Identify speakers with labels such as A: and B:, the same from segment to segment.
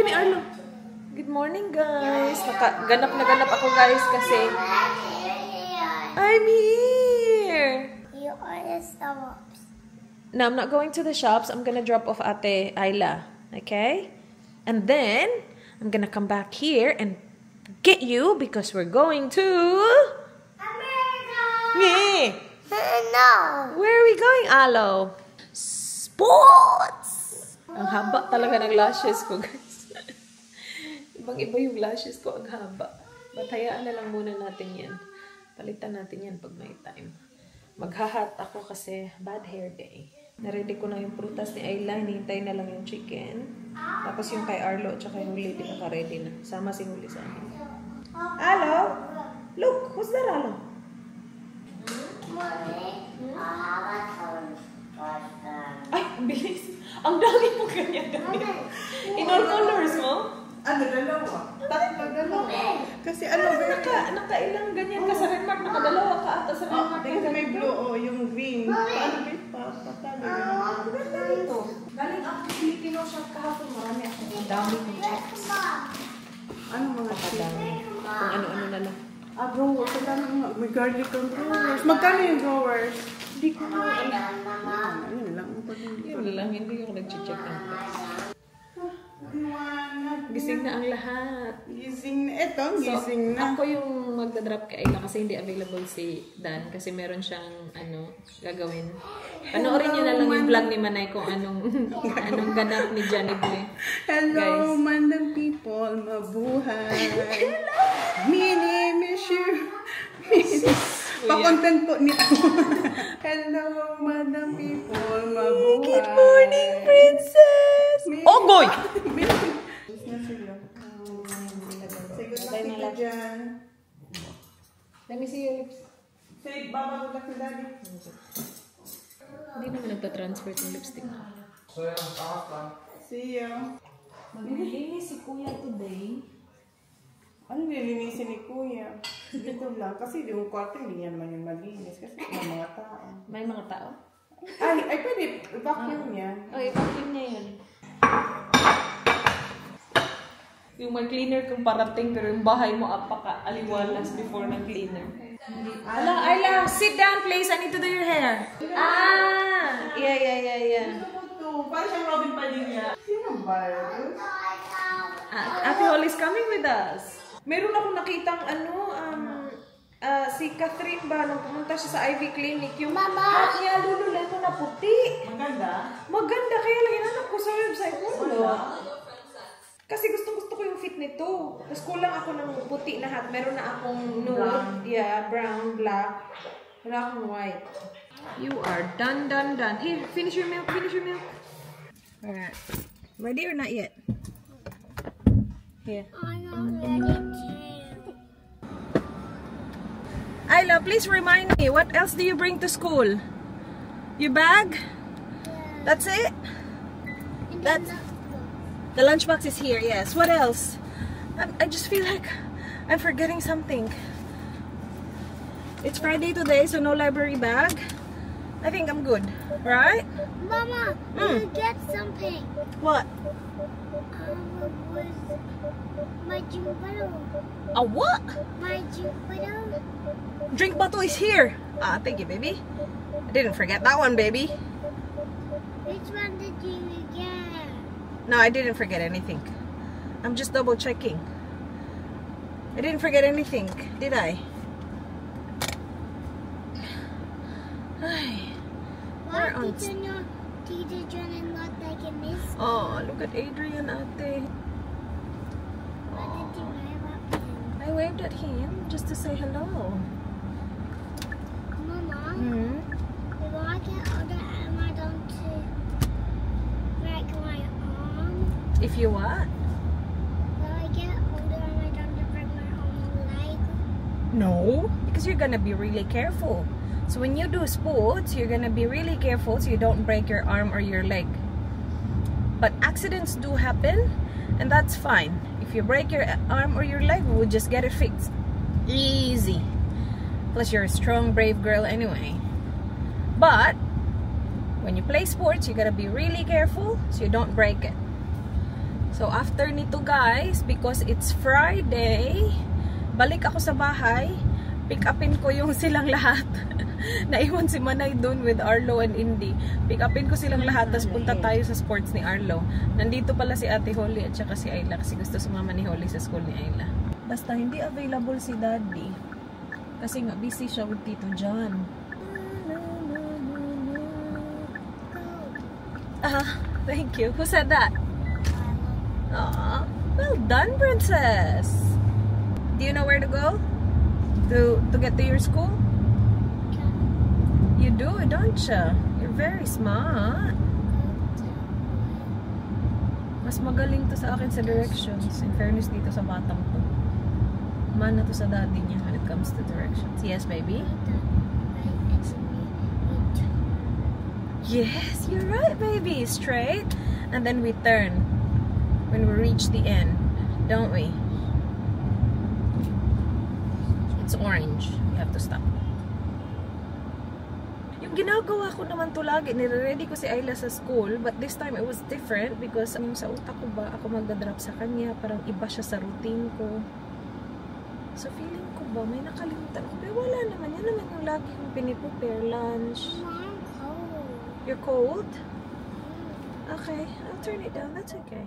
A: happy ni Arlo. Good morning, guys. Ganap na ganap ako, guys, kasi I'm here.
B: You are the shops.
A: No, I'm not going to the shops. I'm gonna drop off Ate Ayla. Okay? And then, I'm gonna come back here and get you because we're going to...
B: America!
A: Yeah.
B: No.
A: Where are we going, Alo? Sports! Ang haba talaga ng lashes ko, guys. Ibang-iba yung lashes ko, ang haba. Batayaan na lang muna natin yan. Palitan natin yan pag may time. Maghahat ako kasi bad hair day. Naready ko na yung prutas ni Ayla. Hinihintay na lang yung chicken. Tapos yung kay Arlo at yung Huli, pinaka-ready na. Sama si Huli sa akin. Alo? Look, who's that, Alo? Ay, bilis. Ang dami mo ganyan. In all colors mo?
C: Ano, dalawa? Tatlo, dalawa. Kasi ano ba
A: Nakailang ganyan ka sa remark. Nakadalawa ka ata sa remark.
C: kasi may blue o yung green. Paano ba patalo?
A: Ganda dito. Galing ako sa Filipino shop kahapon. Marami ako. Ang dami ng checks.
C: Ano mga
A: Kadami. Kung ano-ano na lang.
C: growers. Ang dami mga. May garlic ang growers. Magkano yung growers?
A: Hindi ko na alam.
C: Yun lang.
A: Yun lang. Hindi ako nag-check ng price. Gising na ang lahat.
C: Gising na. Ito, gising na.
A: Ako yung magdadrop kay Ayla kasi hindi available si Dan kasi meron siyang gagawin. Panoorin niyo na lang yung vlog ni Manay kung anong ganap ni Johnny Boy.
C: Hello,
A: Guys.
C: Mandang people. Mabuhay. Mini, miss you. Pa-content po nito. Hello, Mandang people. Mabuhay.
A: Good morning, princess! Ogoy!
C: Say good luck dyan.
A: Let me see your lips.
C: Say baba good luck to daddy.
A: Hindi naman nagta-transfer yung lipstick.
C: See you.
A: Maglilinis si Kuya today.
C: Ano nilinisin ni Kuya? Dito lang. Kasi yung kwarto hindi niya naman yung malinis. Kasi may mga tao.
A: May mga tao?
C: Ay pwede. Vacuum niya.
A: Oh, i-vacuum niya yun. Yung may cleaner kung parating pero yung bahay mo apaka-aliwalas before ng cleaner. Ayla, sit down please. I need to do your hair. Yeah.
C: Parang siyang Robin Padilla. Sino ba yun?
A: Ate Holly's coming with us. Meron akong nakitang si Catherine ba, nung pumunta siya sa Ivy Clinic, yung hat niya, Lululemon na puti.
C: Maganda?
A: Maganda, kaya lang hinanap ko sa website mo. Kasi gusto ko yung fit nito. Tapos kulang ako ng puti na hat. Meron na akong nude. Brown. Yeah, brown, black. Wala akong white. You are done. Here, finish your milk. Alright. Ready or not yet? Here.
B: I'm not ready to.
A: Ayla, please remind me, what else do you bring to school? Your bag?
B: Yeah.
A: That's it?
B: That's
A: The lunchbox is here, yes. What else? I just feel like I'm forgetting something. It's Friday today, so no library bag. I think I'm good, right?
B: Mama, you get something.
A: What?
B: My drink bottle.
A: A what?
B: My drink bottle.
A: Drink bottle is here. Thank you, baby. I didn't forget that one, baby.
B: Which one did you get?
A: No, I didn't forget anything. I'm just double checking. I didn't forget anything, did I?
B: Why did your teacher Jordan not like a miss?
A: Oh, look at Adrian out there.
B: Why did you wave at him?
A: I waved at him just to say hello.
B: Mama, if I get older, am I going to break my arm?
A: If you what?
B: Will I get older, am I going to break my arm or leg?
A: No, because you're gonna be really careful. So when you do sports, you're gonna be really careful so you don't break your arm or your leg. But accidents do happen, and that's fine. If you break your arm or your leg, we'll just get it fixed. Easy. Plus you're a strong, brave girl anyway. But when you play sports, you gotta be really careful so you don't break it. So after nito guys, because it's Friday, balik ako sa bahay, pick upin ko yung silang lahat. Naiwan si Manay doon with Arlo and Indy. Pick upin ko silang lahat, tapos punta tayo sa sports ni Arlo. Nandito pala si Ate Holly at saka si Ayla kasi gusto sumama ni Holly sa school ni Ayla. Basta hindi available si Daddy kasi nga busy siya with Tito John. Thank you. Who said that? Aw, well done, princess. Do you know where to go? To get to your school? You do, don't you? You're very smart. Mas magaling to sa akin sa directions. In fairness dito sa batang to. Mana to sa daddy niya when it comes to directions. Yes, baby? Yes, you're right, baby. Straight. And then we turn when we reach the end. Don't we? It's orange. You have to stop. Yung ginagawa ko naman to lagi, nire-ready ko si Ayla sa school, but this time it was different because yung sa utak ko ba, ako magdadrop sa kanya, parang iba siya sa routine ko. So feeling ko ba, may nakalimutan ko. Pero wala naman, yan naman yung lagi kong piniprepare lunch.
B: I'm cold.
A: You're cold? Okay, I'll turn it down, that's okay.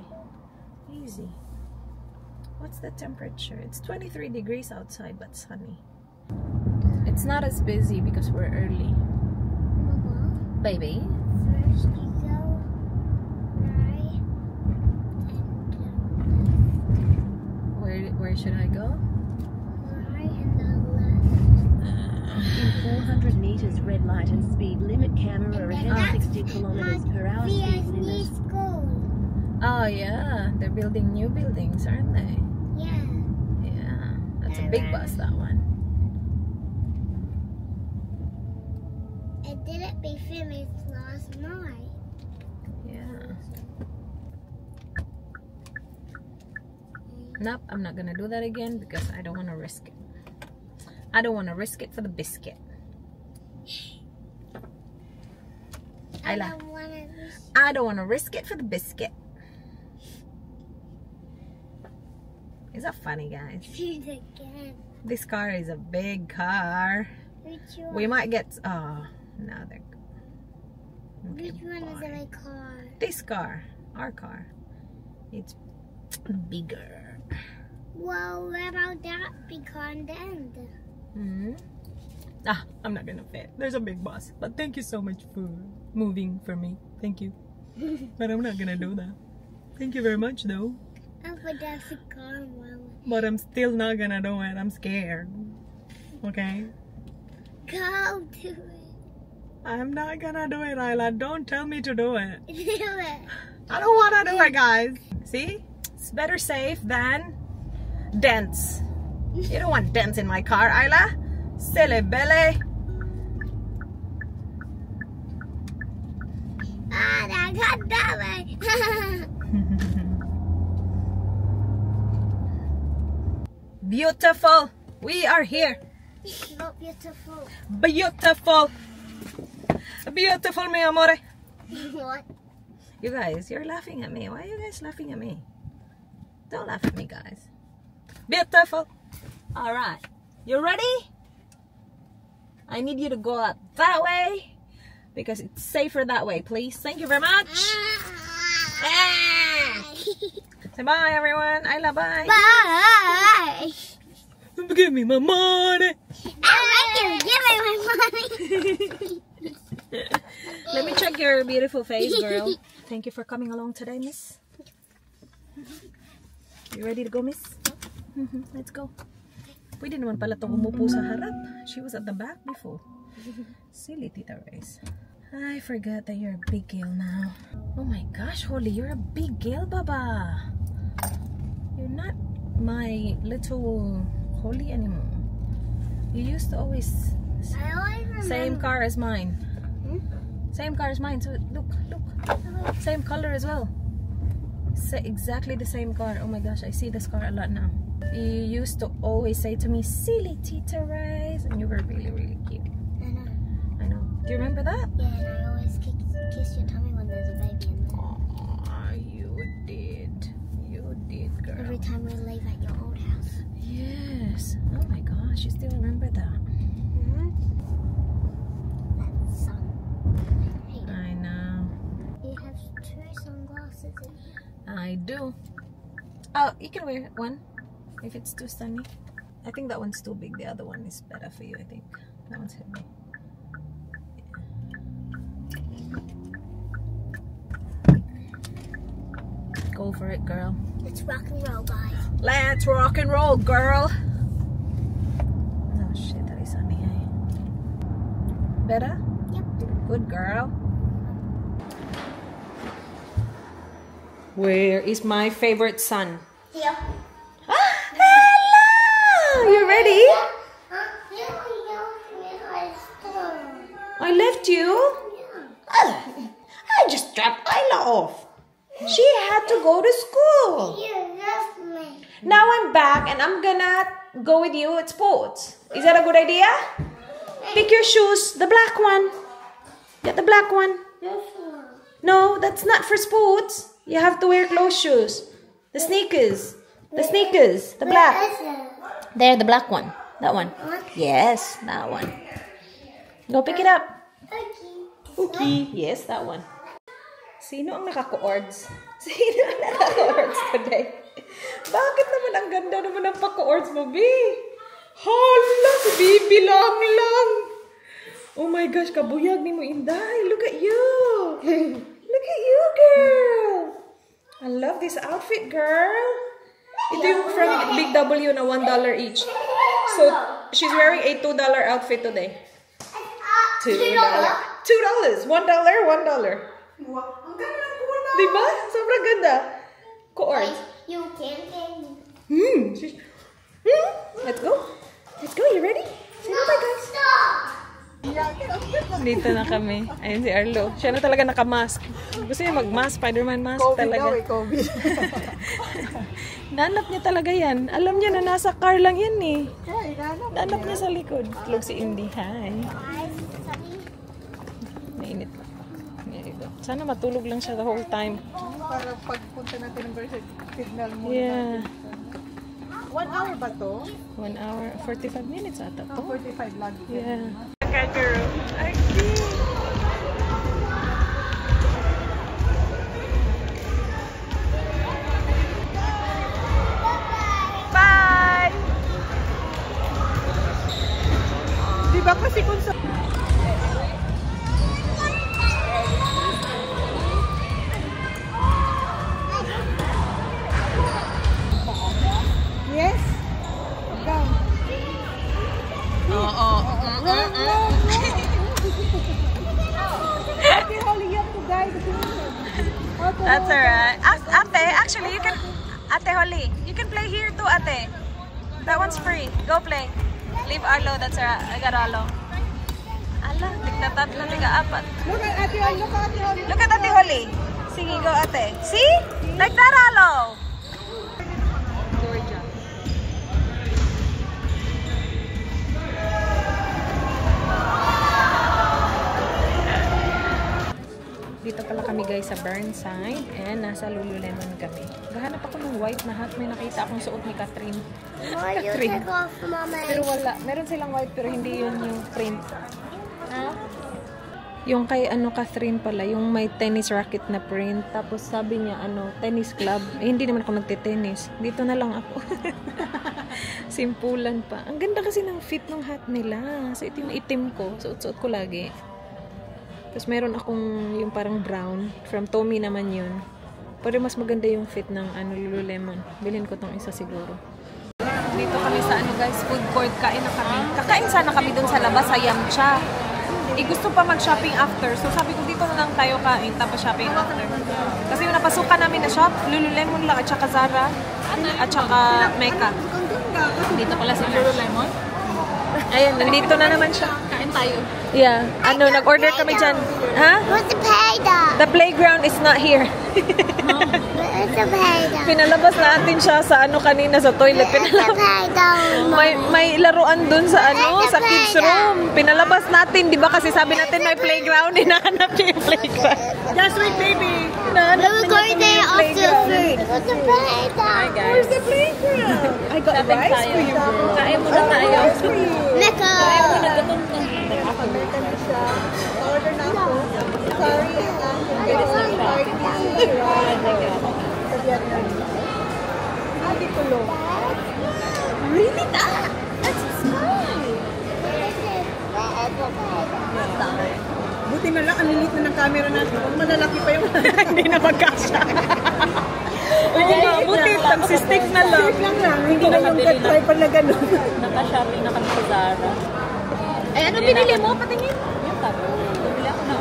A: Easy. What's the temperature? It's 23 degrees outside, but sunny. It's not as busy because we're early.
B: Mama,
A: Baby?
B: first you go right and
A: Where should I go?
B: right and the left.
D: In 400 meters, red light and speed limit camera ahead
B: That's
D: 60 kilometers per hour speed
B: VSD
D: limit.
B: school.
A: Oh yeah, they're building new buildings, aren't they?
B: Yeah.
A: Yeah, that's a big bus, that one.
B: It didn't be finished last night.
A: Yeah. Nope, I'm not gonna do that again because I don't want to risk it. I don't want to risk it for the biscuit. Ayla,
B: don't want to
A: I don't want to risk it for the biscuit. Is that funny, guys?
B: shoot again.
A: This car is a big car.
B: Which one?
A: We might get... Oh, no, they're... Okay,
B: Which one is
A: bye.
B: in my car?
A: This car. Our car. It's bigger.
B: Well, what about that be condemned?
A: Hmm? Ah, I'm not gonna fit. There's a big bus. But thank you so much for moving for me. Thank you. But I'm not gonna do that. Thank you very much, though.
B: Oh, but that's a car one.
A: But I'm still not gonna do it. I'm scared. Okay?
B: Go do it.
A: I'm not gonna do it, Ayla. Don't tell me to do it.
B: Do it.
A: I don't wanna do it, guys. See? It's better safe than dents. You don't want dents in my car, Ayla. Silly Billy.
B: Ah, I got that way.
A: Beautiful. We are here.
B: Not beautiful.
A: Beautiful. Beautiful, mi amore.
B: What?
A: You guys, you're laughing at me. Why are you guys laughing at me? Don't laugh at me, guys. Beautiful. All right. You ready? I need you to go up that way because it's safer that way, please. Thank you very much. Say bye, everyone. Ayla, bye.
B: Bye.
A: Give me my money.
B: I give me my money.
A: Let me check your beautiful face, girl. Thank you for coming along today, miss. You ready to go, miss? Let's go. Pwede naman pala itong umupo sa harap. She was at the back before. Silly Tita Reyes. I forgot that you're a big girl now. Oh my gosh, Holly, you're a big girl, Baba. You're not my little Holly anymore. You used to always...
B: I always remember.
A: Same car as mine. Same car as mine. So look. Same color as well. Exactly the same car. Oh my gosh, I see this car a lot now. You used to always say to me, silly Tita Reyes, and you were really, really cute. I know. Do you remember that?
B: Yeah, and I always kiss your tummy when there's a baby in there.
A: Oh, you did. remember that.
B: Sun.
A: I know.
B: You have 2 sunglasses in here.
A: I do. Oh, you can wear one if it's too sunny. I think that one's too big. The other one is better for you, I think. That one's heavy. Go for it, girl.
B: Let's rock and roll, guys.
A: Let's rock and roll, girl. Oh shit, that is sunny. Eh? Better?
B: Yep.
A: Good girl. Where is my favorite son?
B: Here.
A: Hello! You ready? I left you? Oh, I just dropped Isla off. She had to go to school.
B: You left me.
A: Now I'm back and I'm gonna go with you at sports. Is that a good idea? Pick your shoes. The black one. Get the black one.
B: This one.
A: No, that's not for sports. You have to wear closed shoes. The sneakers. The sneakers. The black.
B: Where is it?
A: There, the black one. That one.
B: What?
A: Yes, that one. Go pick it up.
B: Okay.
A: Okay. Yes, that one. Sino ang nakaka-ords? Sino ang nakaka-ords today? Bakit naman ang ganda naman ang paka-ords mo, B? Hala, si Bibi lang. Oh my gosh, kabuyag ni mo, Inday. Look at you. Look at you, girl. I love this outfit, girl. Ito yung from Big W na $1 each. So, she's wearing a $2 outfit today. $2. $2. $1.
C: Ang ganda ng kulay.
A: Diba? Sobrang ganda. Coords.
B: You can't get me.
A: Let's go. Let's go. You ready? Say bye, guys.
B: Stop.
A: Dito na kami. Ayun si Arlo. Siya na talaga naka-mask. Gusto niya mag-mask. Spider-Man mask talaga.
C: COVID.
A: Nanap niya talaga yan. Alam niya na nasa car lang yan eh. Nanap niya sa likod. Look si Indy. Hi. Mainit lang. There you go. Sana matulog lang siya the whole time.
C: Para pagpunta natin ng Berset, signal mo.
A: Yeah.
C: 1 hour ba to?
A: 1 hour, 45 minutes ata to.
C: 45 lang.
A: Yeah. Bye!
C: Di ba kasi kung sa... Yes? Down.
A: Oo.
C: Ate, Holly, you have to guide.
A: That's alright. Ate, actually, you can... Ate Holly, you can play here too, ate. That one's free. Go play. Leave Arlo, that's alright. I got Arlo. Ala, tigna tatlo, tigna apat.
C: Look at Ate Holly. Look at Ate Holly.
A: Look at Ate Holly. Sige, go ate. See? Like that, Arlo. Dito pala kami guys sa Burnside and nasa Lululemon kami. Gahanap ako ng white na hat. May nakita akong suot ni Catherine.
B: Why you take off, Mama?
A: Pero wala. Meron silang white pero hindi yun yung print. Ha? Yung kay Catherine pala, yung may tennis racket na print. Tapos sabi niya, tennis club. Eh, hindi naman ako nagte-tennis. Dito na lang ako. Simpulan pa. Ang ganda kasi ng fit ng hat nila. So, ito yung itim ko. Suot-suot ko lagi. Tapos meron akong yung parang brown. From Tommy naman yun. Pero mas maganda yung fit ng Lululemon. Bilhin ko tong isa siguro. Dito kami sa guys, food court. Kain na kami. Kakain sana kami dun sa labas sa Yamcha. Gusto pa mag-shopping after. So sabi ko dito na lang tayo kain. Tapos shopping after. Kasi yung napasukan namin na shop, Lululemon lang at saka Zara. At saka Mecca. Dito pala si Lululemon. Ayan, nandito na naman siya. Kain tayo. Yeah. Nag-order kami dyan. Ha?
B: What's the playground?
A: The playground is not here.
B: What's the playground?
A: Pinalabas natin siya sa kanina sa toilet.
B: What's the playground?
A: May laruan dun sa sa kids room. Pinalabas natin, 'di ba? Kasi sabi natin may playground, hinahanap niya yung playground.
C: Just wait, baby.
B: We're going there after food. What's the playground?
A: Where's the playground?
C: I got rice for you, girl.
A: Kain muna tayo.
B: Mecca
C: camera natin. Kung malalaki pa yung...
A: Hindi na magkasya. Oo nga, buti nagsistick na lang.
C: Stick lang. Hindi na yung tripod na gano'n.
E: Naka-shopping na kami sa Zara.
A: Ay, ano binili mo? Patingin.
E: Yung tabi. Bumili ako na.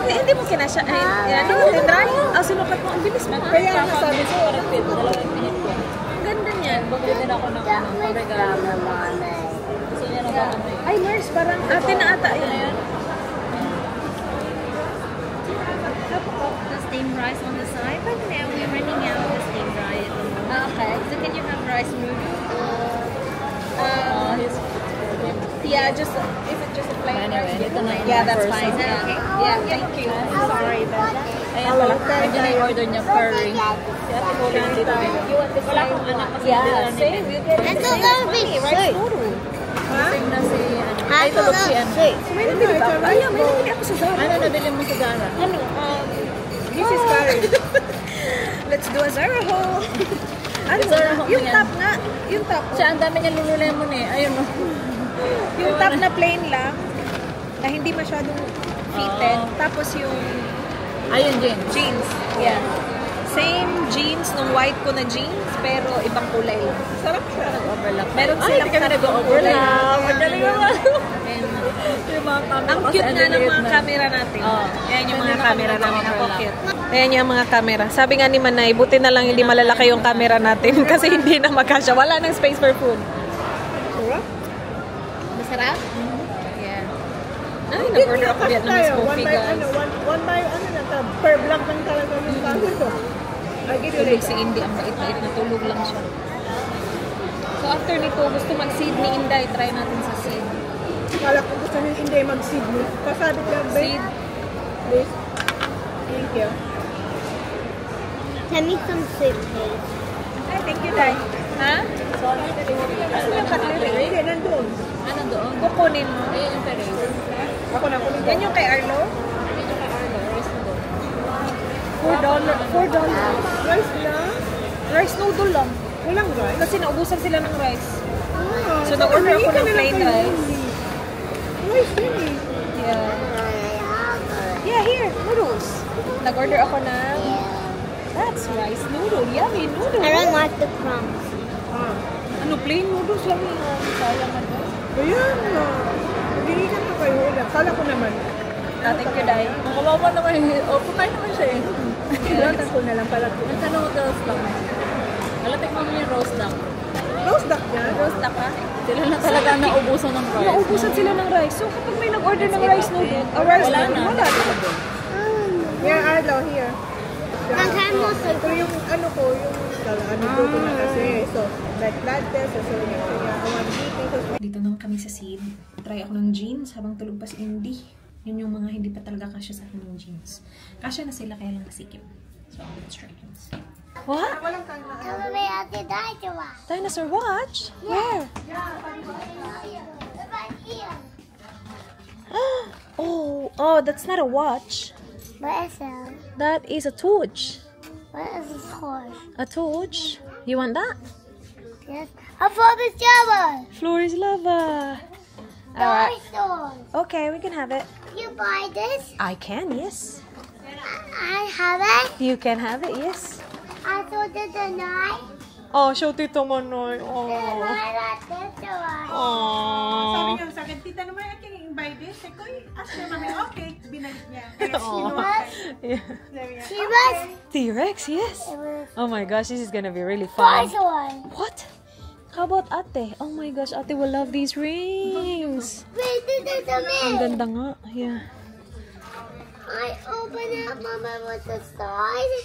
A: Hindi mo kinasya. Ay, ano, tindray? Sinukat mo. Ang bilis mo.
C: Kaya nasabi ko,
E: Repeat, dalawang minute ko.
A: Ang ganda niyan.
E: Bumili din ako ng regalo. Gusto niya na ba kami?
A: Ay, nurse, parang ate na ata. Ayun.
E: The steamed rice on the side, but now we're running out of the steamed rice.
A: Okay.
E: So can you have rice noodles?
A: Yeah, just, is it just a plain
E: Anyway,
A: rice?
E: ito na yung
A: Yeah, that's
E: person.
A: fine. Yeah, thank you. Sorry about that.
E: Ayan pala, hindi na yung order niya curry. Si Ate Colin dito. Wala akong anak kasi
A: Yeah,
E: hindi
A: same. You get
B: I thought that would be sweet.
E: Same na si
B: I
E: Ay, tulog
B: thought
E: si
B: that
E: ano.
B: sweet.
A: May nabili ba? Ay, may nabili ako sa Zara.
E: Ano nabili mo sa Zara?
A: Ano?
C: this is curry.
A: Let's do a Zara haul. Ano?
E: Zara haul
A: Yung
E: yan.
A: top nga. Yung top.
E: Siya, ang dami niya Lululemon eh. Ayun o.
A: Yung top na plain lang. Na hindi masyadong fitted.
E: Oh.
A: Tapos yung
E: Ayun, Jane.
A: jeans. Yeah. Same jeans nung white ko na jeans, pero ibang kulay lang.
C: Sarap siya.
E: Overlap.
A: Meron
E: Ay,
A: silang
E: hindi kami
A: tatlong
E: nag-overlap.
A: kulay.
E: Magaling naman. Yung mga camera
A: Ang
E: kasi
A: cute nga ng
E: liliit
A: mga
E: na.
A: camera natin.
E: Oo.
A: Ayan yung
E: Hindi
A: mga
E: na
A: camera
E: kami
A: namin. Ang
E: nag-overlap.
A: cute. Ayan yung mga camera. Sabi nga ni Manay, buti na lang hindi malalaki yung camera natin kasi hindi na magkasya. Wala nang space for food.
C: Sarap.
A: Masarap? Yeah. Ay,
C: Hindi
A: nag-order ako Vietnamese coffee, guys.
C: One by per block lang talaga yung camera ko. I give you
A: Tulog
C: later.
A: si Indy. Ang bait-bait na tulog lang siya. So after nito, gusto mag-seed ni Inday. Try natin sa seed.
C: Kala ko gusto nyo hindi mag-Sydney. Pasabit lang, babe.
A: Seed.
C: Please. Thank you.
B: Send me some soup, please.
A: Ay, thank you, Day. Ha? Kasi yung kanila.
C: Hindi, nandun.
E: Ano doon?
A: Kukunin mo.
E: Ayun yung Perez.
C: Ako na kunin ko.
A: Yan yung kay Arlo?
E: Ayun yung kay Arlo. Rice na doon.
A: $4.
C: Rice lang.
A: Rice noodle lang.
C: Walang rice.
A: Kasi naubusan sila ng rice.
C: Ah,
A: So, nag-order ako ng plain
C: kayo,
A: rice.
C: Hindi. Rice yun eh.
A: Yeah. Yeah, here. Noodles. Nag-order ako ng... That's rice noodle. Yummy noodle.
B: I don't like the crumbs.
C: Ah.
A: Ano, plain noodles lang yun. Sayang na ba?
C: Ayan na. Hindi ka na kayo. Kala ko naman.
A: Thank you, Day.
E: Kawawa naman eh. O, kumain naman siya eh.
C: Pinatan ko na lang pala ko.
E: Ang tanong ko roast lang. Alatik mo yung roast lang.
C: Roast duck yan.
A: Roast duck, ha?
E: Sila na talaga naubusan ng rice.
A: Naubusan sila ng rice. So, kapag may nag-order ng rice noodle, rice
E: Wala
A: noodle,
E: na.
A: wala na.
C: Here, Arlo, here.
B: Sometimes also
C: Ito yung ano ko, yung ano ko na kasi. So, like blood test, so next niya, I want eating. So,
A: Dito naman kami sa seed. Try ako ng jeans habang tulog pa si Indy. Yun yung mga hindi pa talaga kasya sa akin ng jeans. Kasya na sila kaya lang masikip. So, let's try jeans. What?
B: tell me how to die to us.
A: Dinosaur watch? Where?
B: Right here.
A: Oh, that's not a watch.
B: What is that?
A: That is a torch.
B: What is this horse?
A: A torch? You want that?
B: Yes. A father's shower.
A: Floor is lava. Alright.
B: Dinosaur.
A: Okay, we can have it.
B: You buy this?
A: I can, yes.
B: I have it.
A: You can have it, yes.
B: I thought it a knife.
A: Oh, show Tito Manoy. Oh.
B: I like this one.
A: Oh.
C: sabi niya sa akin, tita naman, I can invite this. Sabi ko, ask niya mami, okay, binalik niya. Kaya,
A: Yeah.
C: sabi niya,
B: She was.
A: T-Rex, yes.
B: It was
A: Oh my gosh, this is gonna be really fun.
B: dinosaur.
A: What? How about Ate? Oh my gosh, Ate will love these rings.
B: Wait, this is a
A: Ang
B: man.
A: ganda nga. Yeah.
B: I open it up, Mama, with the side.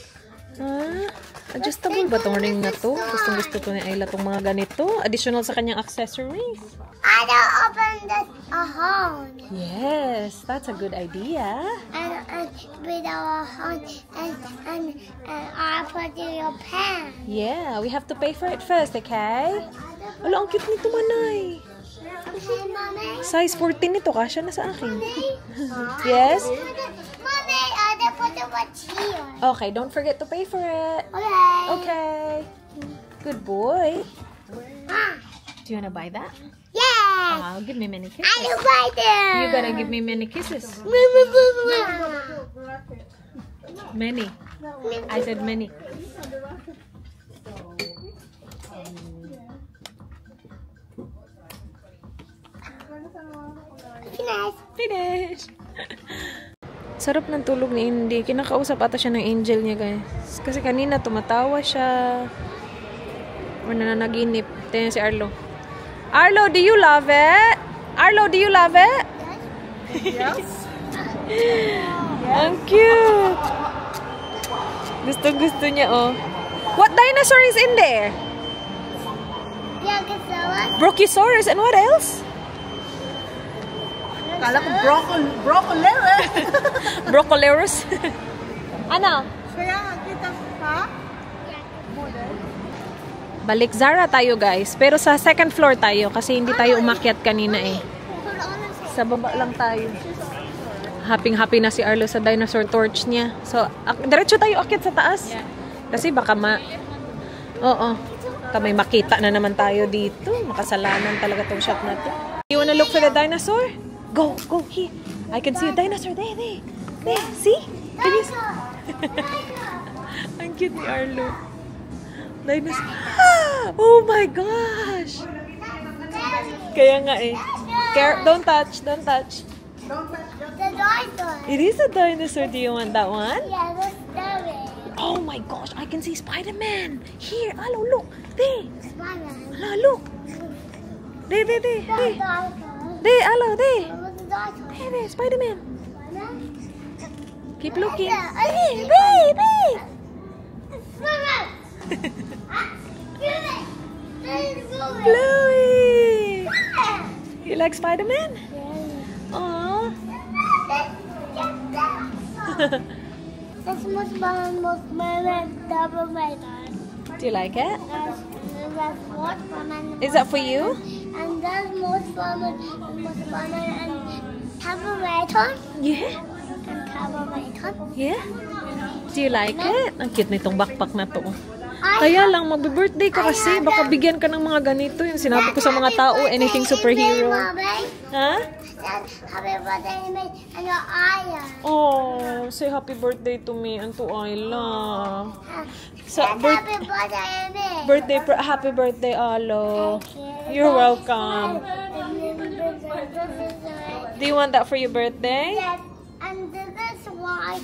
A: Ah, adjustable ba itong ring na to? Gustong gusto to ni Ayla tong mga ganito. Additional sa kanyang accessories.
B: I don't open this a hole.
A: Yes, that's a good idea.
B: And with our hole and I put in your pan.
A: Yeah, we have to pay for it first, okay? Ala, ang cute nito, Manay.
B: Okay, Mommy?
A: Size 14 nito, kasya na sa akin.
B: Mommy?
A: Yes?
B: Mommy, I just put it right here.
A: Okay, don't forget to pay for it.
B: Okay.
A: Okay. Good boy.
B: Ah,
A: Do you wanna buy that?
B: yeah.
A: Oh, give me many kisses.
B: I like it.
A: You gotta give me many kisses. Many. I said many. Finish. Sarap ng tulog ni Indy. Kinakausap ata siya ng angel niya, guys. Kasi kanina tumatawa siya. Or nananaginip. Tingnan si Arlo. Arlo, do you love it? Arlo, do you love it?
C: Yes.
A: Ang cute. Gusto niya, oh. What dinosaur is in there? Brachiosaurus. And what else?
C: Kala ko broccoli.
A: Broccolerus. Ano?
C: Kaya nga kita pa.
A: Balik Zara tayo, guys. Pero sa second floor tayo kasi hindi tayo umakyat kanina eh. Sa baba lang tayo. Happy na si Arlo sa dinosaur torch niya. So, diretso tayo akyat sa taas. Kasi baka Oo. May makita na naman tayo dito. Makasalanan talaga tong shot na to. You wanna look for the dinosaur? Go here. I can see a dinosaur. There. See? Can you see? Ang cute ni Arlo. Dinosaur. Oh my gosh! Kaya nga eh. Don't touch.
B: The dinosaur.
A: It is a dinosaur. Do you want that one?
B: Yeah, let's do it.
A: Oh my gosh, I can see Spider-Man. Here, Arlo, look. There.
B: Spider-Man.
A: Arlo, look. There.
B: The dinosaur.
A: There, Arlo, there.
B: What's the dinosaur?
A: There, Spider-Man. Keep looking.
B: There.
A: Bluey! You like Spider-Man? Aww.
B: That's most double method.
A: Do you like it?
B: That's what
A: Is that for you?
B: And that's most fun and double method
A: Yeah.
B: and double method.
A: Yeah? Do you like it? Ang cute nitong backpack na to. Kaya lang, mag-birthday ka kasi. Baka bigyan ka ng mga ganito. Yung sinabi ko sa mga tao, anything superhero. Ha?
B: Happy birthday to me and your Aya.
A: Oh, say happy birthday to me and to Ayla.
B: Happy birthday to me.
A: Happy birthday, Alo. You're welcome. Do you want that for your birthday?
B: Yes, and this is white.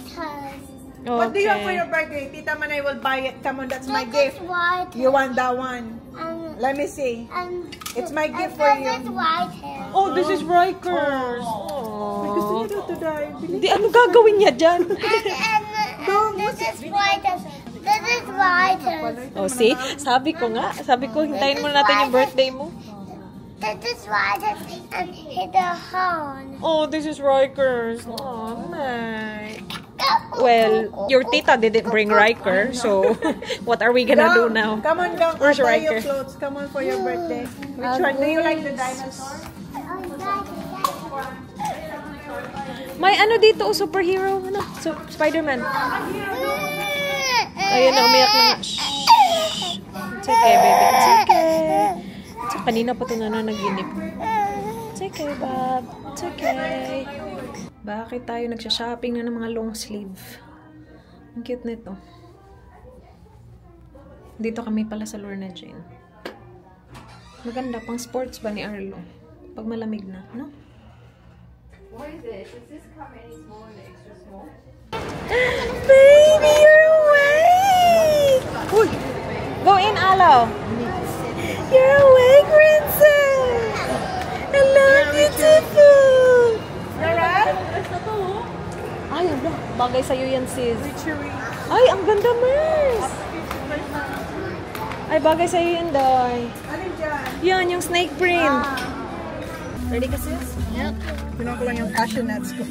C: What do you want for your birthday? Tita Manay will buy it. Come on, that's my
B: This
C: gift.
B: is white.
C: You want that one?
B: And,
C: Let me see.
B: and
C: It's my gift
B: and
C: for
B: this
C: you.
B: is white.
A: Oh, this is Rikers.
C: May gusto niya daw to die.
A: Di, ano gagawin niya dyan?
B: And this is white. This is white.
A: Oh, see? Sabi ko, hintayin mo natin yung birthday mo.
B: This is white and hit the horn.
A: Oh, this is Rikers. Oh, nice. Well, your tita didn't bring Riker, so what are we gonna do now?
C: Come on, go.
A: Where's
C: I'll buy
A: Riker?
C: you clothes. Come on for your birthday. Which one? Do you like the dinosaur?
A: May ano dito, superhero. Ano? So, Spider-Man. Ayun na, umiyak na nga. Shh. It's okay, baby. It's okay. So, kanina pa ito nananaginip. It's okay, Bob. It's okay. Bakit tayo nagsha-shopping na ng mga long sleeve? Ang cute nito. Dito kami pala sa Lorna Jane. Maganda pang sports ba ni Arlo? Pag malamig na, no?
F: What is it? Does this come any smaller than extra small?
A: Baby, you're awake! Uy! Go in, Alo! You're awake, princess! Hello, beautiful! Ay, ano? Bagay sa'yo yan, sis. Ay, ang ganda, Mers! Ay, bagay sa'yo yan, Day.
C: Alin dyan?
A: Yan, yung snake print. Ready ka, sis?
C: Yep. Pinuha ko lang yung cashew nuts ko.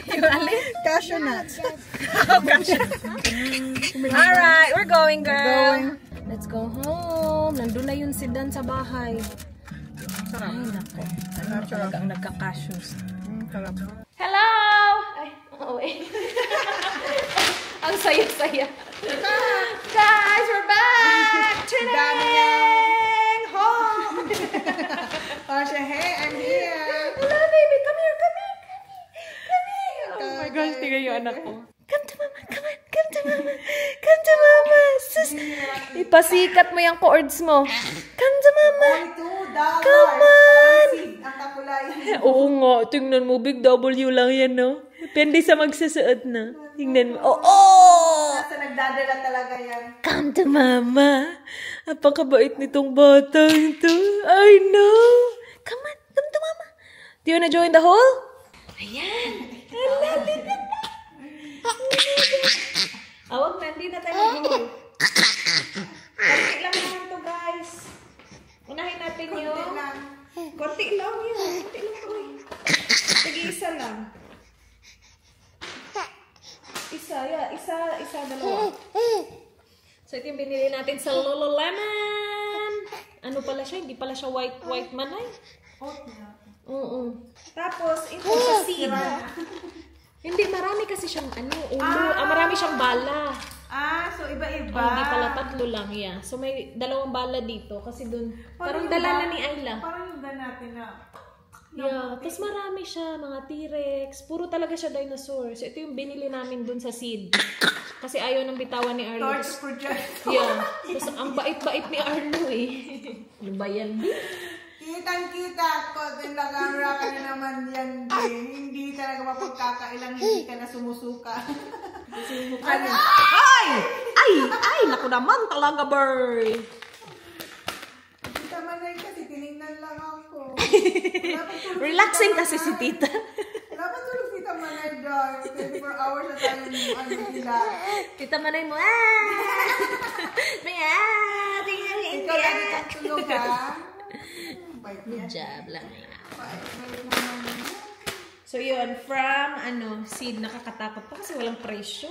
A: Yung alin?
C: Cashew nuts.
A: Alright, we're going, girl.
C: Going.
A: Let's go home. Nandun na yung sedan sa bahay.
C: Sarap.
A: Ay, nako. Ano
C: Sarap, sarap.
A: talaga ang nagka-cashews.
C: Sarap.
A: Hello! Ay, wait. Ang saya-saya. Guys, we're back!
C: Dami
A: Home!
C: Oh, siya, hey, I'm here.
A: Hello, baby. Come here, come here, come here. Come here. Oh my gosh, tingnan yung anak ko. Come to mama, come on. Come to mama. Come to mama. Sus. Ipasikat mo yung chords mo. Come to mama.
C: $2.
A: Come on.
C: Ang kakulayan.
A: Oo nga, tingnan mo, big W lang yan, no? Depende sa magsusuot na. Tingnan mo. Oh!
C: Nasa nagdadala talaga yan.
A: Come to mama. Apakabait nitong batang ito. I know. Come on, come to mama. Do you wanna join the hole? Ayan. Awag na, hindi na tayo mag-hole. Konti lang naman to, guys. Unahin natin yung... Konti lang yun. Konti lang to. Tag-isa lang. Isa, dalawa. So, ito yung binili natin sa Lululemon. Ano pala siya? Hindi pala siya white man ay. Oo. Tapos, ito sa seed. Hindi, marami kasi siyang ulo. Marami siyang bala.
C: So iba-iba.
A: Hindi pala, 3 lang, yeah. So, may 2 bala dito. Kasi dun, parang dala na ni Ayla.
C: Parang yung natin na.
A: Yeah, tapos marami siya, mga T-Rex. Puro talaga siya dinosaur. So, ito yung binili namin dun sa seed. Kasi ayaw nang bitawan ni Arlo.
C: Torch project.
A: Yeah. Tapos, ang bait-bait ni Arlo eh. Ano ba yan?
C: Kitang-kita ko. Nag-camera ka na naman yan din. Hindi talaga mapagkakailang hindi ka na sumusuka. Ano?
A: Ay! Naku naman talaga, Bird!
C: Tita Manay kasi tinignan lang ako.
A: Relaxing kasi si Tita.
C: Wala pa tulog Tita Manay dog. 24 hours na tayo nila.
A: Tita Manay mo,
C: Ikaw lagi kang tulog ha.
A: Good job lang. So yun, from seed, nakakatakot pa kasi walang presyo.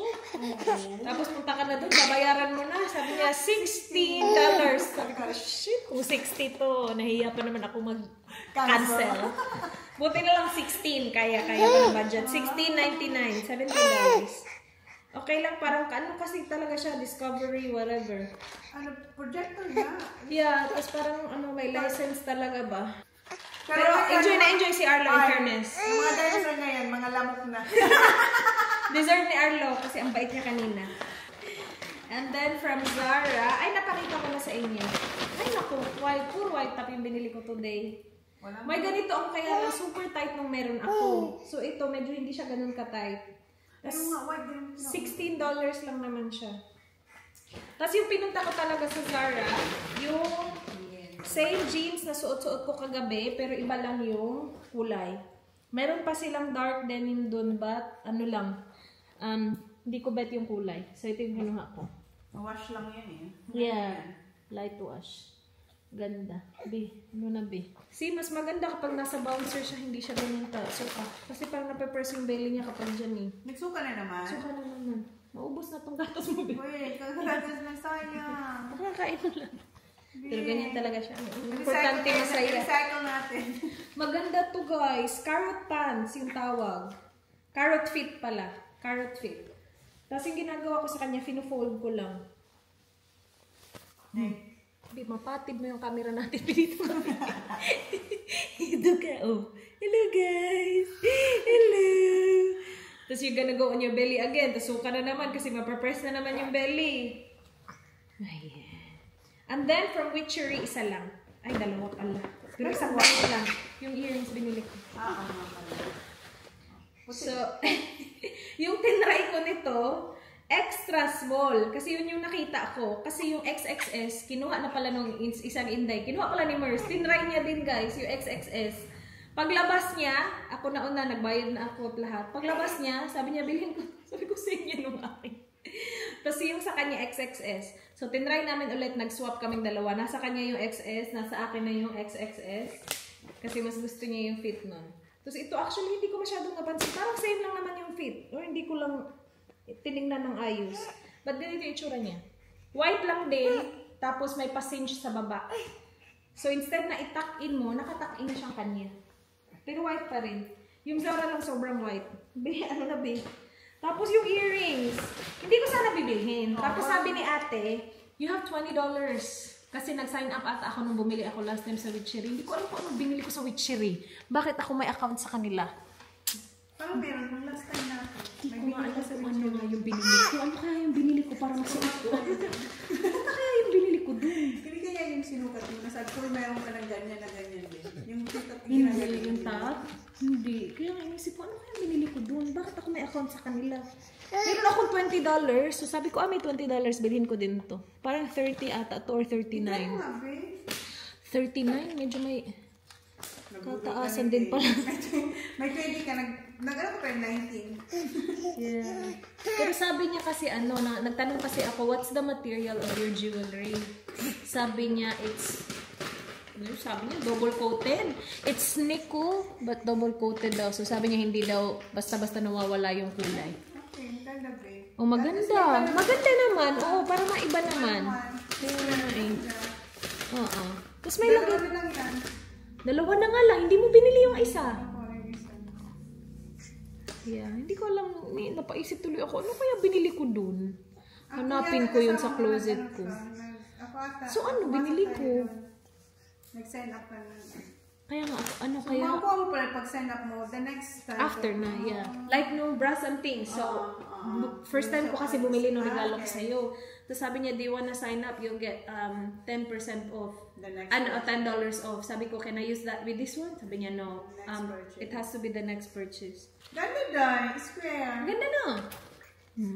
A: Tapos punta ka na doon, babayaran mo na. Sabi niya, $16. Sabi ko, shit, kung 60 to, nahiya pa naman ako mag-cancel. Buti na lang 16, kaya ko na budget. $16.99, $17. Okay lang, parang kasi talaga siya, Discovery, whatever.
C: Projector na.
A: Yeah, tapos parang may license talaga ba? Pero enjoy si Arlo in fairness.
C: Yung mga dinosaur ngayon, mga lamok na.
A: Deserve ni Arlo kasi ang bait niya kanina. And then from Zara, ay napakita ko na sa inyo. Ay naku, pure white top yung binili ko today. May ganito ang kaya lang super tight nung meron ako. So ito, medyo hindi siya ganun ka-tight. $16 lang naman siya. Tapos yung pinunta ko talaga sa Zara, yung same jeans na suot-suot ko kagabi, pero iba lang yung kulay. Meron pa silang dark denim dun, but hindi ko bet yung kulay. So ito yung kinuha ko.
C: Wash lang yan eh.
A: Yeah, light wash. Ganda. See, mas maganda kapag nasa bouncer siya, hindi siya ganun suka. Kasi parang nape-press yung belly niya kapag dyan eh.
C: Nagsuka na naman?
A: Suka na naman. Maubos na tong gatos mo.
C: Wait, kagatas na sayang.
A: Makakain mo lang. Pero ganyan talaga siya. Importante masaya.
C: Recycle natin.
A: Maganda to guys. Carrot pants yung tawag. Carrot fit pala. Carrot fit. Tapos yung ginagawa ko sa kanya, fino-fold ko lang. Mapatid mo yung camera natin. Pinito kami. Ito ka, oh. Hello, guys. Hello. Tapos you're gonna go on your belly again. Tapos suka na naman kasi mapapress na naman yung belly. Ayan. And then, from Witchery, isa lang. Ay, 2 pala. Pero isang white lang. Yung earrings binili ko. So, yung tinry ko nito, extra small. Kasi yun yung nakita ko. Kasi yung XXS, kinuha na pala nung isang Inday. Kinuha pala ni Mers. Tinry niya din guys, yung XXS. Paglabas niya, ako na una, nagbayad na ako at lahat. Paglabas niya, sabi niya, bilhin ko. Sabi ko sa inyo nung akin. Tapos yung sa kanya XXS. So, tinry namin ulit, nag-swap kaming dalawa. Nasa kanya yung XS, nasa akin na yung XXS. Kasi mas gusto niya yung fit nun. Tapos ito, actually, hindi ko masyadong napansin. Parang same lang naman yung fit. Or hindi ko lang tinignan ng ayos. But ganito yung itsura niya. White lang din, tapos may pa-cinch sa baba. So, instead na itak-in mo, nakatakin na siyang kanya. Pero white pa rin. Yung Zara lang sobrang white. Ano na be? Tapos yung earrings, hindi ko sana bibilhin. Tapos sabi ni ate, you have $20. Kasi nag-sign up ata ako nung bumili ako last time sa Witchery. Hindi ko alam kung anong binili ko sa Witchery. Bakit ako may account sa kanila?
C: Parang meron nung last time na.
A: Hindi ko maalala sa ano nga yung binili ko. Ano kaya yung binili ko para masuot ko? Ano kaya yung binili ko dun?
C: Hindi kaya yung sinukat mo. Nasabi ko mayroon ka ng ganyan na ganyan din. Yung sikat
A: Hindi, yung top? Hindi. Kaya nga inisip ko, ano kaya binili ko dun? Bakit ako may account sa kanila? Meron akong $20. So sabi ko, may $20. Bilhin ko din to. Parang 30 ata to or 39. 39? Medyo may kataasan din pala.
C: May 20 ka. Nag-ano ka pa yung 19.
A: Yeah. Pero sabi niya kasi nagtanong kasi ako, what's the material of your jewelry? Sabi niya, sabi niya, double coated. It's nickel, but double coated daw. So sabi niya, hindi daw, basta-basta nawawala yung kulay.
C: Okay, ganda ba?
A: Oh, maganda. Maganda naman. Oo, para maiba naman. Kaya nga eh. Oo. Tapos may lagay.
C: lang yan.
A: Dalawa na nga lang. Hindi mo binili yung isa. Yeah, hindi ko alam. Napaisip tuloy ako. Ano kaya binili ko dun? Hanapin ko yun sa closet ko. So ano, binili ko?
C: Nag-sign up ka na.
A: Kaya nga, ano
C: So,
A: kaya?
C: makuha mo pala pag-sign up mo, the next time.
A: After na, yeah. Like no brass and things. So, first time ko kasi bumili ng regalo ko sa'yo. Tapos sabi niya, do you wanna sign up? You'll get 10% off.
C: The next
A: $10 off. Sabi ko, can I use that with this one? Sabi niya, no. It has to be the next purchase.
C: Ganda dahil, square.
A: Ganda na.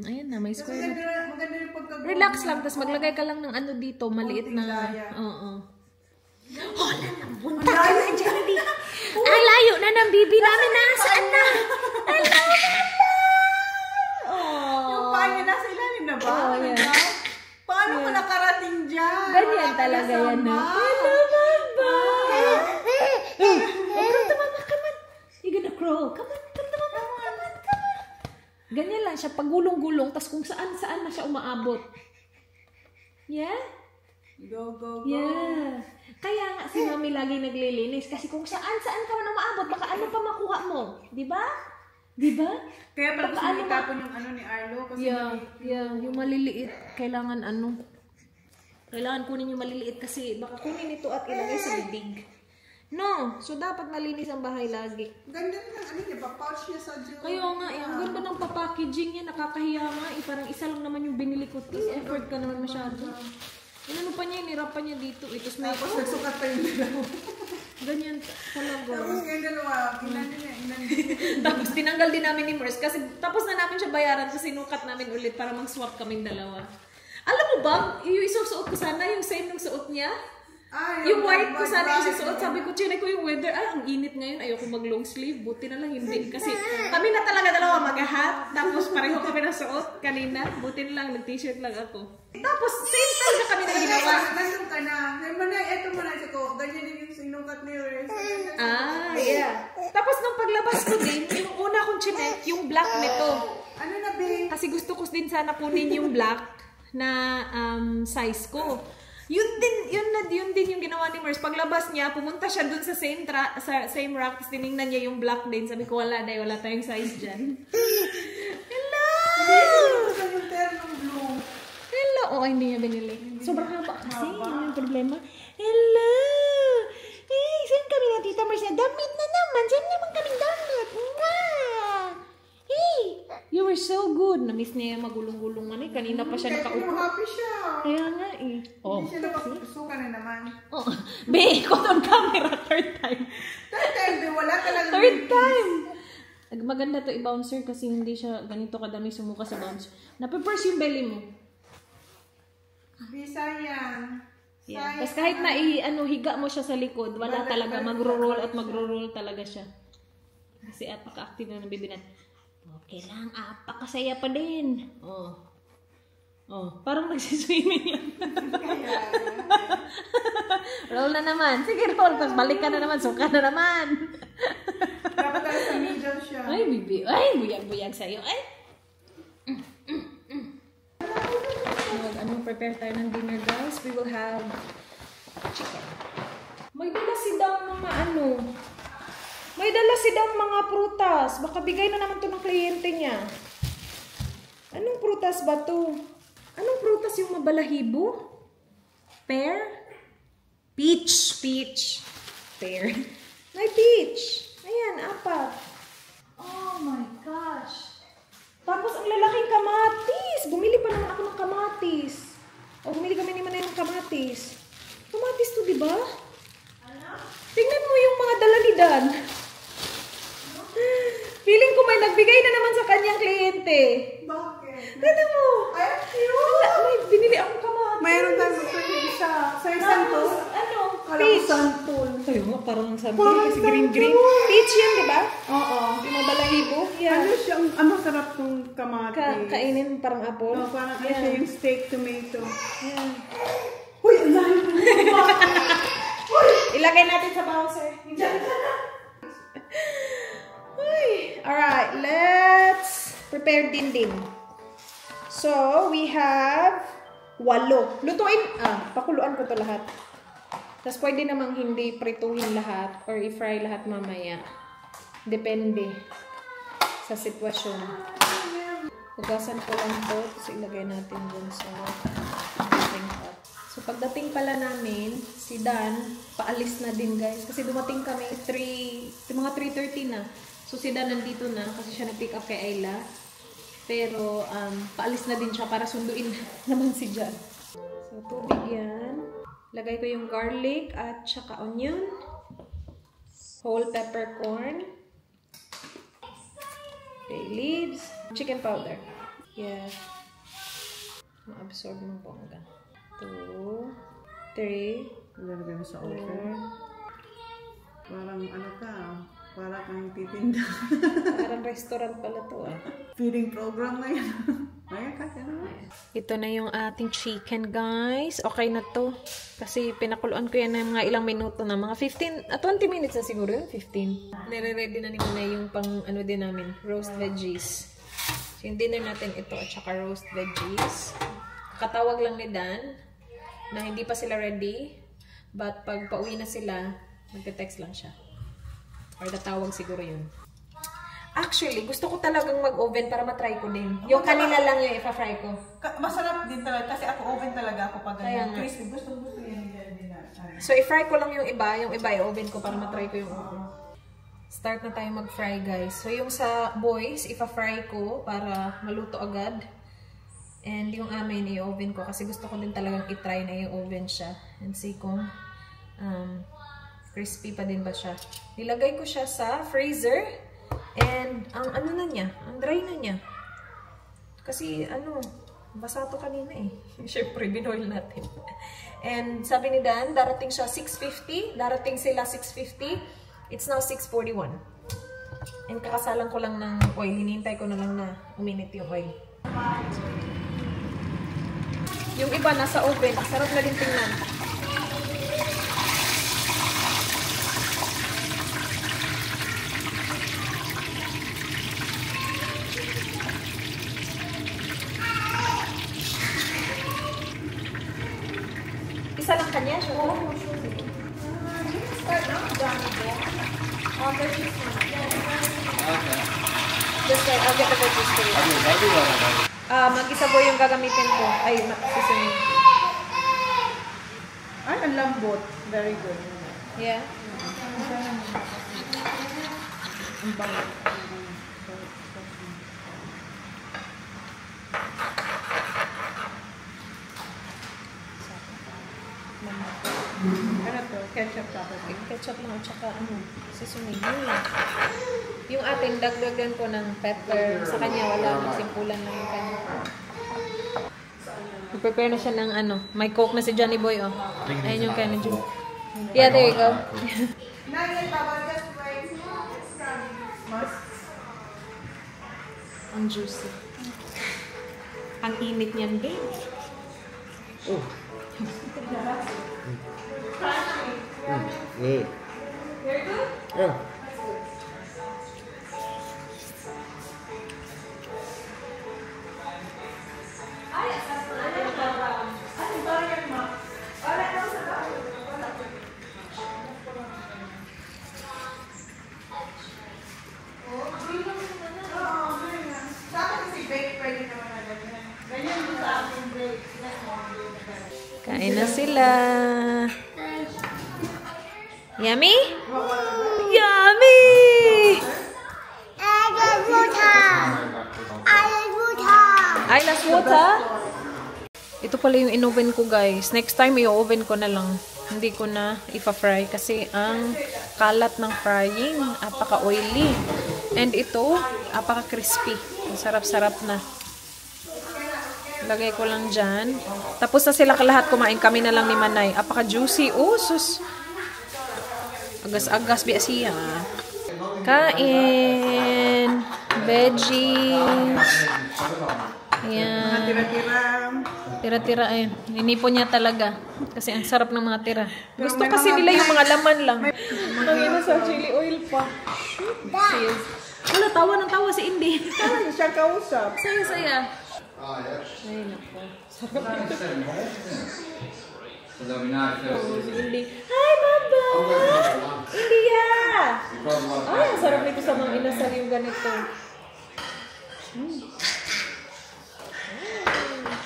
A: Ayan na, may
C: Kasi
A: square na.
C: maganda yung pagkagawa.
A: Relax lang, tapos maglagay ka lang ng ano dito, maliit na. Oo. Oh, punta ka na dyan, Bibi. Ang layo na ng Bibi namin. Nasaan na? Ang layo na.
C: Yung paa niya nasa ilalim na ba?
A: Oh, yeah.
C: Paano ko nakarating dyan?
A: Ganyan talaga yan, no? Hello, Mama! Come to Mama, come on. You gonna crawl. Come on, come to Mama, come on. Ganyan lang siya, pagulong-gulong, tas kung saan-saan na siya umaabot. Yeah?
C: Go, go, go.
A: Yeah. Kaya nga si Mami lagi naglilinis kasi kung saan-saan ka man umaabot, baka ano pa makuha mo. Di ba? Di ba?
C: Kaya pala gusto
A: Baka
C: mo itapon yung ano ni Arlo. Kasi
A: yung maliliit. Kailangan kailangan kunin yung maliliit kasi baka kunin ito at ilagay sa bibig. No. So, dapat malinis ang bahay lagi.
C: ganda ng ano niya, pa-pouch niya sa jewelry.
A: Kaya nga, ang ganda ng papackaging niya. Nakakahiya nga. Parang isa lang naman yung binili ko. Tapos effort ka naman masyado. Ano pa niya, nirapan niya dito. Tapos may
C: nagsukat pa yung dalawa.
A: ganyan talaga.
C: Tapos yung dalawa, inan niya.
A: Tapos tinanggal din namin ni Merce kasi tapos na namin siya bayaran so sinukat namin ulit para mag-swap kaming dalawa. Alam mo ba, yung isusuot ko sana, yung same ng suot niya. Yung white ko sana isusuot. Sabi ko, chinay ko yung weather. Ang init ngayon. Ayoko mag long sleeve. Buti na lang hindi. Kasi kami na talaga dalawa mag-hat. Tapos pareho kami na suot kanina. Buti na lang, nag-t-shirt lang ako. Tapos same time na kami na ginawa.
C: Nandun ka na. Eto mo na ko. Ganyan din yung sinukat ni Rez.
A: Yeah. Tapos nung paglabas ko din, yung una kong chinek, yung black nito.
C: Ano na, Bing?
A: Kasi gusto ko din sana kunin yung black na size ko. Yun din yung ginawa ni Merce. Paglabas niya, pumunta siya dun sa same rack, tapos tinignan niya yung black din. Sabi ko, wala tayong size dyan. Hello!
C: Gusto yung ternong blue.
A: Hello! Oh, hindi niya binili. Sobrang haba kasi. Yun yung problema. Hello! Saan kami na, Tita Merce? Damit na naman. Saan naman kaming damit? Hey! You were so good. Na-miss niya yung magulong-gulong man eh. Kanina pa siya nakaupo.
C: Happy siya.
A: Kaya nga eh. Oh.
C: Hindi siya nakasuka na naman.
A: Oh. Be, ikot on camera. Third time.
C: Third time, wala talaga.
A: Third time. Maganda to i-bouncer kasi hindi siya ganito kadami sumuka sa bouncer. Napipurse yung belly mo.
C: Sayang.
A: Yeah. Tapos kahit na higa mo siya sa likod, wala talaga. Magro-roll at magro-roll talaga siya. Kasi apaka-active na ng bibi natin. Okay lang, apakasaya pa din. Oh, parang nagsiswimming lang. Roll na naman. Sige, roll. Tapos balik ka na naman. Suka na naman.
C: Dapat tayo sa middle siya.
A: Ay, bibi. Ay, buyag-buyag sa'yo. Ay. Prepare tayo ng dinner, guys. We will have chicken. May dala si Dang mga prutas. Baka bigay na naman to ng kliyente niya. Anong prutas ba to? Anong prutas yung mabalahibo? Pear? Peach. Peach. Pear. May peach. Ayan, 4. Oh my gosh. Tapos ang lalaking kamatis. Bumili pa naman ako ng kamatis. O, bumili kami ni Manay ng kamatis. Kamatis to, di ba? Tingnan mo yung mga dalalidan. Feeling ko may nagbigay na naman sa kanyang kliyente.
C: Bakit?
A: Tingnan mo.
C: Ay, cute!
A: May binili akong kamatis.
C: Mayroon tayo gusto yung isa. Sa isang to?
A: Ano?
C: Kala ko santol.
A: Sayo nga, parang sabi
C: Parang
A: kasi green-green.
C: santol.
A: Peach yan, di ba?
C: Oo.
A: Yung mga balahibo. Yeah.
C: Ano siya? Ano sarap tong kamatis?
A: Kainin parang apple.
C: No, parang ano siya yung steak tomato.
A: Yeah.
C: Uy, ang lahi mo.
A: Ilagay natin sa bouncer. Alright, let's prepare dindin. So, we have 8. Lutuin, pakuluan ko to lahat. Tapos pwede namang hindi prituhin lahat or i-fry lahat mamaya. Depende sa sitwasyon. Hugasan ko lang to, tapos ilagay natin dun sa ating pot. So, pagdating pala namin, si Dan, paalis na din guys. Kasi dumating kami mga 3:30 na. So, si Dan nandito na kasi siya nag-pick up kay Ayla. Pero, paalis na din siya para sunduin naman si Jan. So, tubig yan. Lagay ko yung garlic at saka onion. Whole peppercorn. Bay leaves. Chicken powder. Yeah. Ma-absorb ng bongga. 2, 3,
C: Lalagay mo sa
A: 4.
C: Parang ano ka, parang kang titinda.
A: Parang restaurant pala to
C: Feeding program na yan. Ayan ka,
A: Ito na yung ating chicken, guys. Okay na to. Kasi pinakuluan ko yan ng mga ilang minuto na. Mga 15, 20 minutes na siguro yun. 15. Nire-ready na ni Muna yung pang ano din namin, roast veggies. So, yung dinner natin ito at saka roast veggies. Katawag lang ni Dan na hindi pa sila ready. But pag pauwi na sila, magte-text lang siya. Or tatawag siguro yun. Actually, gusto ko talagang mag-oven para matry ko din. Yung kanila lang yung ipa-fry ko.
C: Masarap din talaga kasi ako oven talaga ako pag
A: Kaya
C: ganyan.
A: nga.
C: Crispy. Gusto yan din na.
A: So, i-fry ko lang yung iba i-oven ko para matry ko yung Start na tayo mag-fry, guys. So, yung sa boys, ipa-fry ko para maluto agad. And yung amin, i-oven ko kasi gusto ko din talagang i-try na yung oven siya. And see kung crispy pa din ba siya. Nilagay ko siya sa freezer. And ang ano na niya, ang dry na niya. Kasi basa to kanina eh. Siyempre, binoil natin. And sabi ni Dan, darating siya 6:50. Darating sila 6:50. It's now 6:41. And kakasalan ko lang ng oil. Hinihintay ko na lang na uminit yung oil. Yung iba nasa oven. Sarap na din tingnan. Isa lang kanya siya? Oo. Start na. Dami ko. There's this one.
G: Okay.
A: Just like, I'll get the veggies for you. Mag-isa po yung gagamitin ko. Ay, susunod.
C: Ay, ang lambot. Very good.
A: Yeah.
C: Ang bango. Ano to? Ketchup tapos.
A: Ketchup lang at saka susunod. Yung ating dagdagan ko ng pepper. Sa kanya, wala. Simpulan lang yung kanya. Prepare na siya ng may coke na si Johnny Boy, oh. Ayun yung kanya, Joe. Yeah, there you go. Ang juicy. Ang init niyan, babe.
G: Oh. Yeah.
A: Very good?
G: Yeah.
A: Kain na sila. Yummy? Yummy! Ay, last water? Ito pala yung in-oven ko, guys. Next time, i-oven ko na lang. Hindi ko na ipa-fry kasi ang kalat ng frying, apaka-oily. And ito, apaka-crispy. Sarap-sarap na. Lagay ko lang dyan. Tapos na sila lahat kumain. Kami na lang ni Manay. Apaka-juicy. Oh, sus. Agas-agas biya siya. Kain. Veggies. Ayan. Tira-tira eh. Ninipon niya talaga. Kasi ang sarap ng mga tira. Gusto kasi nila yung mga laman lang. Nangina sa chili oil pa. Sis. Wala, tawa ng tawa si Indy.
C: Ano siya kausap?
A: Saya-saya. Ay, naku. Sarap ito. Si Indy. Hi, Baba! India! Ay, ang sarap nito sa mga inasal yung ganito.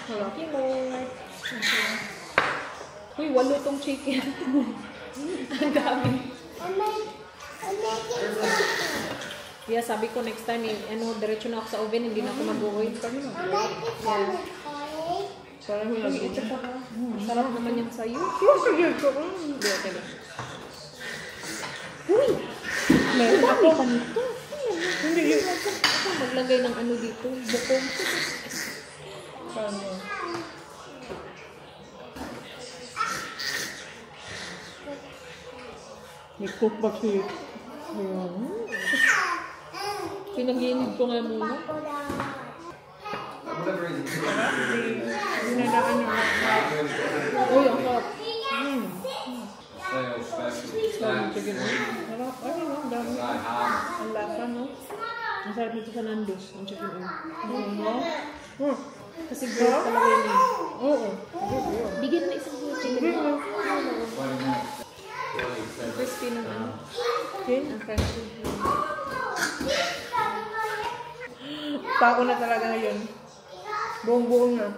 A: Halaki mo. Uy, 8 tong chicken. Ang dami. Yeah, sabi ko next time, diretso na ako sa oven, hindi na ako mag-oil. Parang lagi ito pa. Sarap naman yan sa'yo. Uy! Meron ako pa nito. Hindi yun. Maglagay ng ano dito. Bukong. May cook ba siya? Pinaginid ko nga muna. Dinadaan niya. Uy, ang sarap. Sarap chicken. Sarap. Ay, ang dami. Ang lasa, no? Ang sarap nito sa Nando's. Ang chicken oil. Kasi grilled talaga yun eh. Oo. Bigyan mo isang chicken. Crispy ng ano. Yun, ang crunchy.
C: Tako na talaga ngayon. Buong-buong na.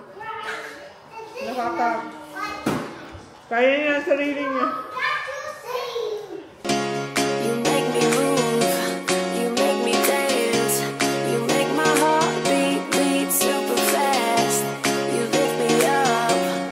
C: Kaya niya ang sarili niya.